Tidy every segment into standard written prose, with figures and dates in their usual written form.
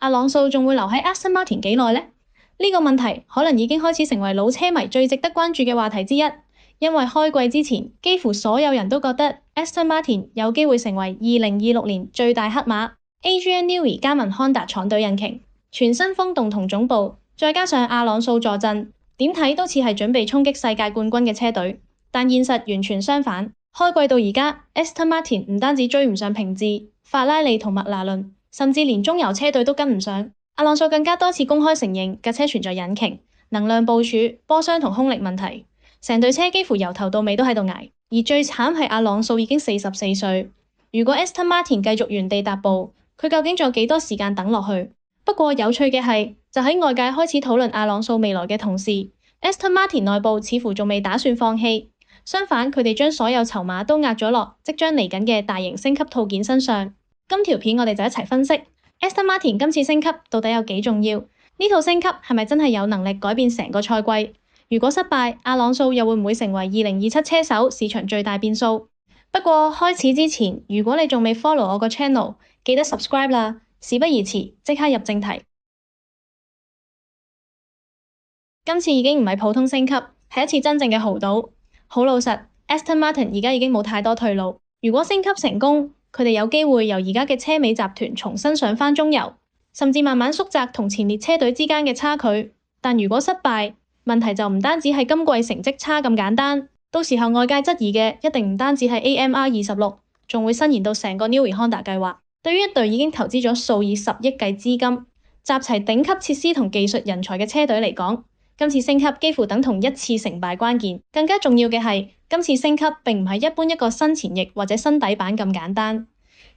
阿朗素仲會留喺 Aston Martin 幾耐呢？呢個問題可能已經開始成為老車迷最值得關注嘅話題之一，因為開季之前幾乎所有人都覺得 Aston Martin 有機會成為2026年最大黑馬。Adrian Newey 加盟 Honda 廠隊引擎，全新風洞同總部，再加上阿朗素助陣，點睇都似係準備衝擊世界冠軍嘅車隊。但現實完全相反，開季到而家 Aston Martin 唔單止追唔上平治、法拉利同麥拿倫，甚至連中游車隊都跟唔上。阿朗素更加多次公開承認架車存在引擎、能量部署、波箱同空力問題，成隊車幾乎由頭到尾都喺度捱。而最慘係阿朗素已經44歲，如果 Aston Martin 繼續原地踏步，佢究竟仲有幾多時間等落去？不過有趣嘅係，就喺外界開始討論阿朗素未來嘅同時，Aston Martin 內部似乎仲未打算放棄，相反佢哋將所有籌碼都壓咗落即將嚟緊嘅大型升級套件身上。今條片我哋就一齊分析Aston Martin 今次升級到底有幾重要？呢套升級係咪真係有能力改變成個賽季？如果失敗，阿朗素又會唔會成為2027車手市場最大變數？不過開始之前，如果你仲未 follow 我個 channel，記得 subscribe 啦。事不宜遲，即刻入正題。今次已經唔係普通升級，係一次真正嘅豪賭。好老實，Aston Martin 而家已經冇太多退路。如果升級成功，佢哋有機會由而家嘅車尾集團重新上返中游，甚至慢慢縮窄同前列車隊之間嘅差距。但如果失敗，問題就唔單止係今季成績差咁簡單，到時候外界質疑嘅一定唔單止係 AMR26，仲會伸延到成個 Newey Honda 計劃。對於一隊已經投資咗數以10億計資金，集齊頂級設施同技術人才嘅車隊嚟講，今次升級幾乎等同一次成敗關鍵。更加重要嘅係，今次升級並唔係一般一個新前翼或者新底板咁簡單。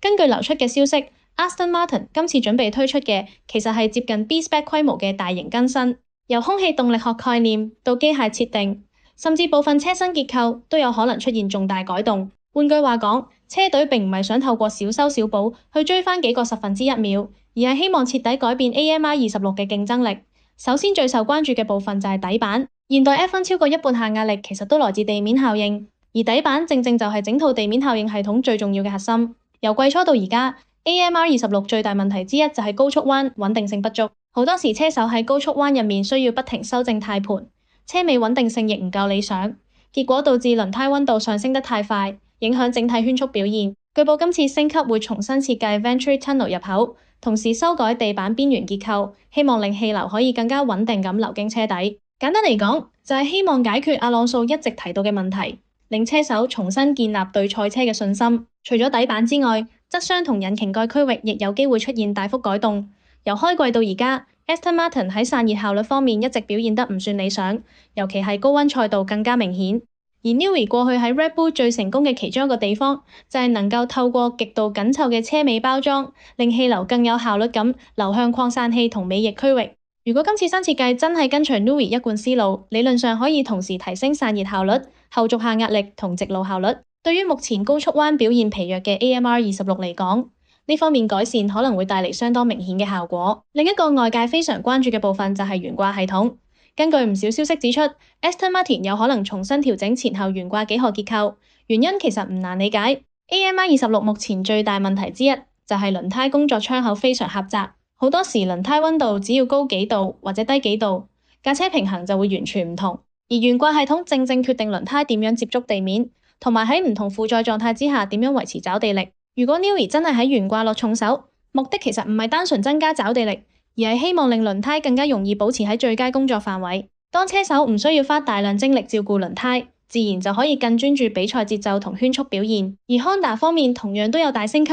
根據流出嘅消息，Aston Martin 今次準備推出嘅其實係接近 B-Spec 規模嘅大型更新，由空氣動力學概念到機械設定，甚至部分車身結構都有可能出現重大改動。換句話講，車隊並唔係想透過小修小補去追返幾個1/10秒，而係希望徹底改變 AMR26嘅競爭力。首先最受關注嘅部分就係底板。現代 F1 超過一半下壓力其實都來自地面效應，而底板正正就係整套地面效應系統最重要嘅核心。由季初到而家 ，AMR26 最大問題之一就係高速彎穩定性不足，好多時車手喺高速彎入面需要不停修正軚盤，車尾穩定性亦唔夠理想，結果導致輪胎溫度上升得太快，影響整體圈速表現。據報今次升級會重新設計 Venturi Tunnel 入口，同時修改地板邊緣結構，希望令氣流可以更加穩定咁流經車底。簡單嚟講，就係希望解決阿朗素一直提到嘅問題，令車手重新建立對賽車嘅信心。除咗底板之外，側箱同引擎蓋區域亦有機會出現大幅改動。由開季到而家，Aston Martin 喺散熱效率方面一直表現得唔算理想，尤其係高溫賽道更加明顯。而 Newey 過去喺 Red Bull 最成功嘅其中一個地方，就係能夠透過極度緊湊嘅車尾包裝，令氣流更有效率咁流向擴散器同尾翼區域。如果今次新設計真係跟隨 Newey 一貫思路，理論上可以同時提升散熱效率、後續下壓力同直路效率。對於目前高速彎表現疲弱嘅 AMR26嚟講，呢方面改善可能會帶嚟相當明顯嘅效果。另一個外界非常關注嘅部分就係懸掛系統。根據唔少消息指出，Aston Martin 有可能重新調整前後懸掛幾何結構，原因其實唔難理解。AMR26目前最大問題之一就係輪胎工作窗口非常狹窄，好多時輪胎溫度只要高幾度或者低幾度，架車平衡就會完全唔同。而懸掛系統正正決定輪胎點樣接觸地面，同埋喺唔同負載狀態之下點樣維持抓地力。如果 Newey 真係喺懸掛落重手，目的其實唔係單純增加抓地力，而係希望令輪胎更加容易保持喺最佳工作範圍。當車手唔需要花大量精力照顧輪胎，自然就可以更專注比賽節奏同圈速表現。而 Honda 方面同樣都有大升級。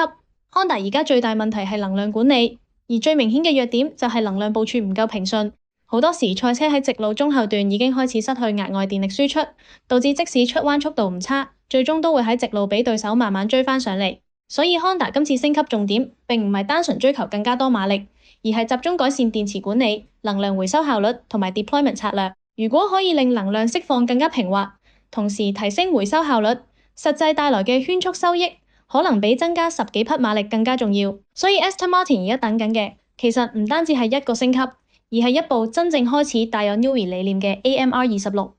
Honda 而家最大問題係能量管理，而最明顯嘅弱點就係能量部署唔夠平順。好多時賽車喺直路中後段已經開始失去額外電力輸出，導致即使出彎速度唔差，最終都會喺直路俾對手慢慢追返上嚟。所以 Honda 今次升級重點並唔係單純追求更加多馬力，而係集中改善電池管理、能量回收效率同埋 deployment 策略。如果可以令能量釋放更加平滑，同時提升回收效率，實際帶來嘅圈速收益可能比增加10幾匹馬力更加重要。所以 Aston Martin 而家等緊嘅其實唔單止係一個升級，而係一部真正開始帶有 Newey 理念嘅 AMR26。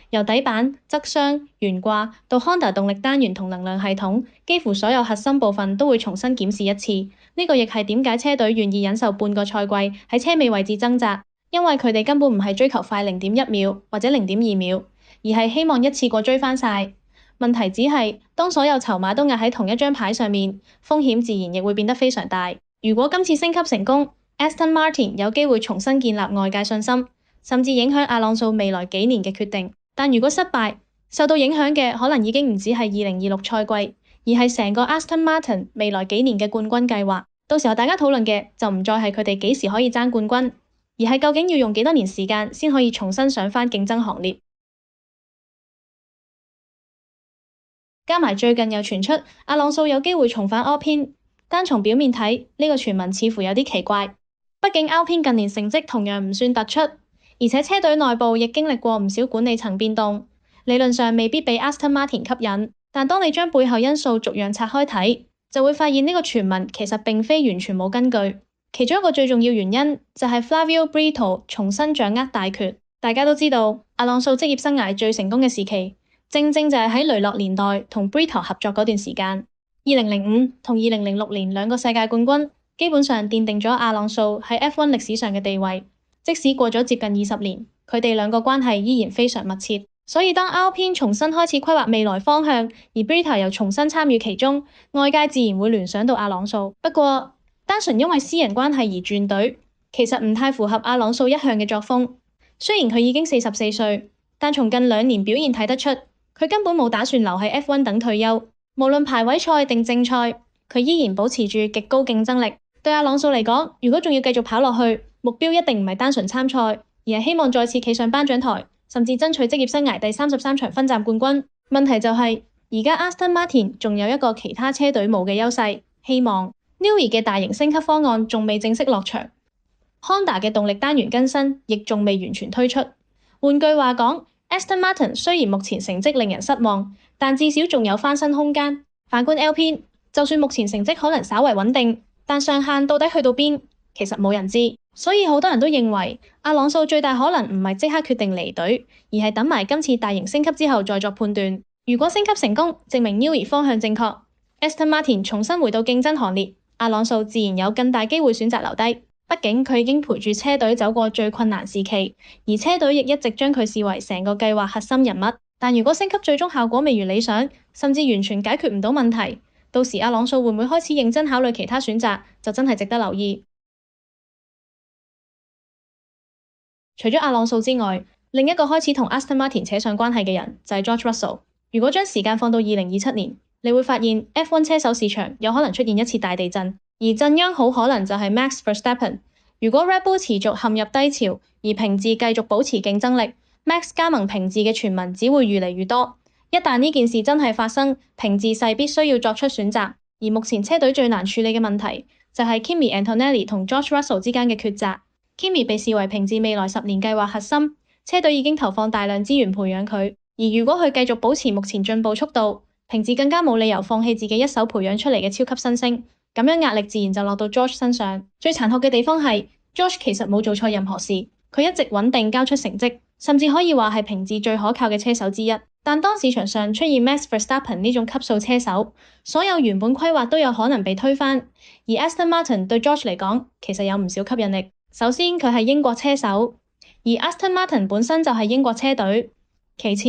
由底板、側箱、懸掛到 Honda 動力單元同能量系統，幾乎所有核心部分都會重新檢視一次。呢個亦係點解車隊願意忍受半個賽季喺車尾位置掙扎，因為佢哋根本唔係追求快0.1秒或者0.2秒，而係希望一次過追返晒。問題只係當所有籌碼都壓喺同一張牌上面，風險自然亦會變得非常大。如果今次升級成功，Aston Martin 有機會重新建立外界信心，甚至影響阿朗素未來幾年嘅決定。但如果失敗，受到影響嘅可能已經唔止係2026賽季，而係成個 Aston Martin 未來幾年嘅冠軍計劃。到時候大家討論嘅就唔再係佢哋幾時可以爭冠軍，而係究竟要用幾多年時間先可以重新上返競爭行列。加埋最近又傳出阿朗素有機會重返 Alpine， 單從表面睇呢個傳聞似乎有啲奇怪。畢竟 Alpine近年成績同樣唔算突出，而且車隊內部亦經歷過唔少管理層變動，理論上未必比 Aston Martin 吸引。但當你將背後因素逐樣拆開睇，就會發現呢個傳聞其實並非完全冇根據。其中一個最重要原因就係 Flavio Briatore 重新掌握大權。大家都知道阿朗素職業生涯最成功嘅時期，正正就係喺雷諾年代同 Briatore 合作嗰段時間。2005同2006年兩個世界冠軍，基本上奠定咗阿朗素喺 F1 歷史上嘅地位。即使過咗接近20年，佢哋兩個關係依然非常密切。所以當 Alpine 重新開始規劃未來方向，而 Briatore 又重新參與其中，外界自然會聯想到阿朗素。不過，單純因為私人關係而轉隊，其實唔太符合阿朗素一向嘅作風。雖然佢已經44歲，但從近2年表現睇得出，佢根本冇打算留喺 F1 等退休。無論排位賽定正賽，佢依然保持住極高競爭力。對阿朗素嚟講，如果仲要繼續跑落去，目標一定唔係單純參賽，而係希望再次企上頒獎台，甚至爭取職業生涯第33場分站冠軍。問題就係，而家 Aston Martin 仲有一個其他車隊冇嘅優勢，希望 Newey 嘅大型升級方案仲未正式落場。Honda 嘅動力單元更新亦仲未完全推出。換句話講，Aston Martin 雖然目前成績令人失望，但至少仲有翻身空間。反觀 Alpine， 就算目前成績可能稍為穩定，但上限到底去到邊，其實冇人知。所以好多人都認為阿朗素最大可能唔係即刻決定離隊，而係等埋今次大型升級之後再作判斷。如果升級成功，證明 Newey 方向正確， Aston Martin 重新回到競爭行列，阿朗素自然有更大機會選擇留低。畢竟佢已經陪住車隊走過最困難時期，而車隊亦一直將佢視為成個計劃核心人物。但如果升級最終效果未如理想，甚至完全解決唔到問題，到時阿朗素會唔會開始認真考慮其他選擇，就真係值得留意。除咗阿朗素之外，另一個開始同 Aston Martin 扯上關係嘅人就係 George Russell。如果將時間放到2027年，你會發現 F1 車手市場有可能出現一次大地震，而震央好可能就係 Max Verstappen。如果 Red Bull 持續陷入低潮，而平治繼續保持競爭力， Max 加盟平治嘅傳聞只會越嚟越多。一旦呢件事真係發生，平治勢必須要作出選擇。而目前車隊最難處理嘅問題就係 Kimi Antonelli 同 George Russell 之間嘅抉擇。Kimi 被視為平治未來10年計劃核心，車隊已經投放大量資源培養佢。而如果佢繼續保持目前進步速度，平治更加冇理由放棄自己一手培養出嚟嘅超級新星。咁樣壓力自然就落到 George 身上。最殘酷嘅地方係 George 其實冇做錯任何事，佢一直穩定交出成績，甚至可以話係平治最可靠嘅車手之一。但當市場上出現 Max Verstappen 呢種級數車手，所有原本規劃都有可能被推翻。而 Aston Martin 對 George 嚟講，其實有唔少吸引力。首先佢係英國車手，而 Aston Martin 本身就係英國車隊。其次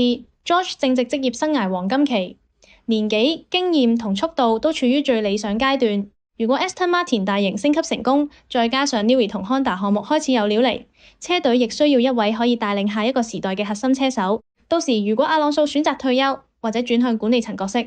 George 正值職業生涯黃金期，年紀、經驗同速度都處於最理想階段。如果 Aston Martin 大型升級成功，再加上 Newey 同 Honda 項目開始有料嚟，車隊亦需要一位可以帶領下一個時代嘅核心車手。到時如果阿朗素選擇退休或者轉向管理層角色，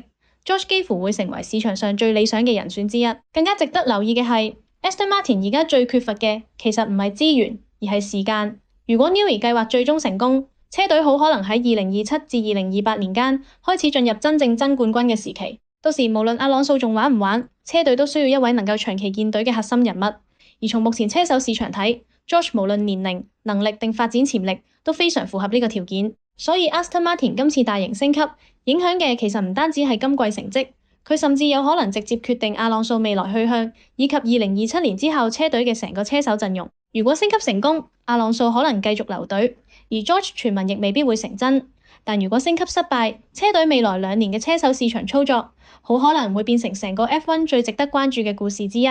George 幾乎會成為市場上最理想嘅人選之一。更加值得留意嘅係 Aston Martin 而家最缺乏嘅其實唔係資源，而係時間。如果 Newey 計劃最終成功，車隊好可能喺2027至2028年間開始進入真正爭冠軍嘅時期。到時無論阿朗素仲玩唔玩，車隊都需要一位能夠長期建隊嘅核心人物。而從目前車手市場睇， George 無論年齡、能力定發展潛力都非常符合呢個條件。所以 Aston Martin 今次大型升級影響嘅其實唔單止係今季成績，佢甚至有可能直接決定阿朗素未來去向，以及2027年之後車隊嘅成個車手陣容。如果升級成功，阿朗素可能繼續留隊，而 George 傳聞亦未必會成真。但如果升級失敗，車隊未來2年嘅車手市場操作，好可能會變成成個 F1 最值得關注嘅故事之一。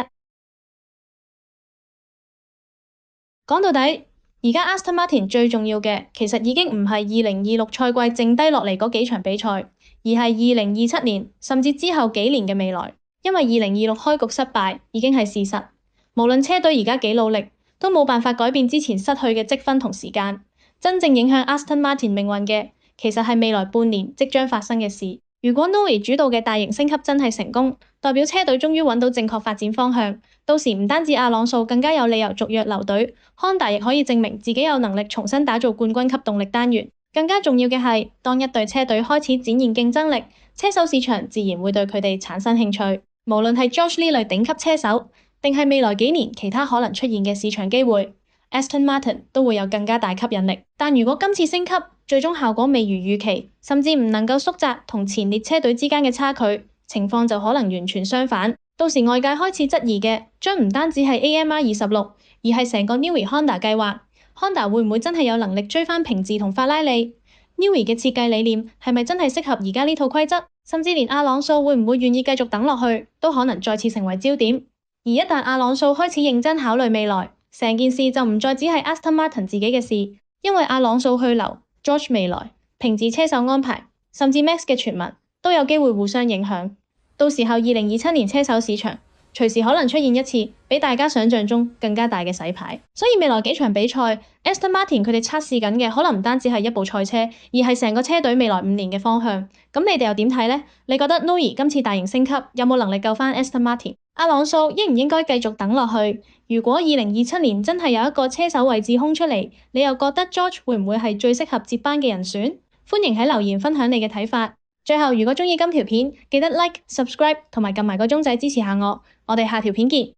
講到底，而家 Aston Martin 最重要嘅其實已經唔係2026賽季剩低落嚟嗰幾場比賽，而係2027年甚至之後幾年嘅未來。因為2026開局失敗已經係事實，無論車隊而家幾努力，都冇辦法改變之前失去嘅積分同時間。真正影響 Aston Martin 命運嘅，其實係未來半年即將發生嘅事。如果 Newey 主導嘅大型升級真係成功，代表車隊終於揾到正確發展方向，到時唔單止阿朗素更加有理由續約留隊，Honda 亦可以證明自己有能力重新打造冠軍級動力單元。更加重要嘅係，當一隊車隊開始展現競爭力，車手市場自然會對佢哋產生興趣。無論係 George 呢類頂級車手，定係未來幾年其他可能出現嘅市場機會， Aston Martin 都會有更加大吸引力。但如果今次升級最終效果未如預期，甚至唔能夠縮窄同前列車隊之間嘅差距，情況就可能完全相反。到時外界開始質疑嘅，將唔單止係 AMR26，而係成個 Newey Honda 計劃。Honda 會唔會真係有能力追翻平治同法拉利？ Newey 嘅設計理念係咪真係適合而家呢套規則？甚至連阿朗素會唔會願意繼續等落去，都可能再次成為焦點。而一旦阿朗素開始認真考慮未來，成件事就唔再只係 Aston Martin 自己嘅事，因為阿朗素去留、George 未來、平治車手安排，甚至 Max 嘅傳聞都有機會互相影響。到時候2027年車手市場隨時可能出現一次比大家想象中更加大嘅洗牌。所以未來幾場比賽 Aston Martin 佢哋測試緊嘅可能唔單止係一部賽車，而係成個車隊未來5年嘅方向。咁你哋又點睇呢？你覺得 Newey 今次大型升級有冇能力救翻 Aston Martin？ 阿朗素應唔應該繼續等落去？如果2027年真係有一個車手位置空出嚟，你又覺得 George 會唔會係最適合接班嘅人選？歡迎喺留言分享你嘅睇法。最後，如果鍾意今條片，記得 Like、Subscribe 同埋撳埋個鐘仔支持下我。我哋下條片見。